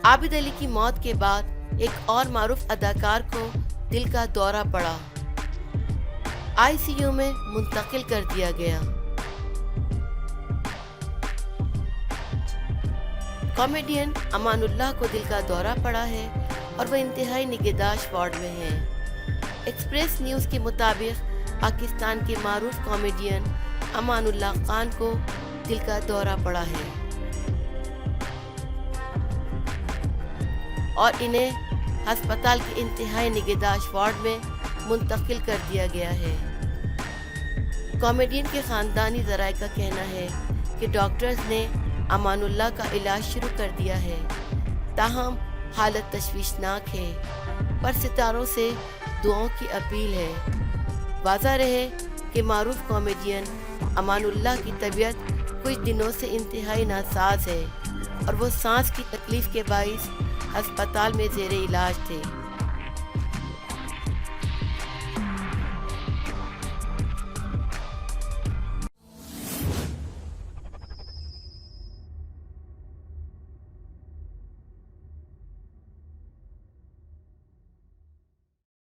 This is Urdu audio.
عابد علی کی موت کے بعد ایک اور معروف اداکار کو دل کا دورہ پڑا، آئی سی یو میں منتقل کر دیا گیا۔ کامیڈین امان اللہ کو دل کا دورہ پڑا ہے اور وہ انتہائی نگہداشت وارڈ میں ہیں۔ ایکسپریس نیوز کے مطابق پاکستان کے معروف کامیڈین امان اللہ خان کو دل کا دورہ پڑا ہے اور انہیں ہسپتال کے انتہائی نگہداشت وارڈ میں منتقل کر دیا گیا ہے۔ کامیڈین کے خاندانی ذرائع کا کہنا ہے کہ ڈاکٹرز نے امان اللہ کا علاج شروع کر دیا ہے، تاہم حالت تشویشناک ہے، پر ستاروں سے دعاؤں کی اپیل ہے۔ واضح رہے کہ معروف کامیڈین امان اللہ کی طبیعت کچھ دنوں سے انتہائی ناساز ہے اور وہ سانس کی تکلیف کے باعث ہسپتال میں زیر علاج تھے۔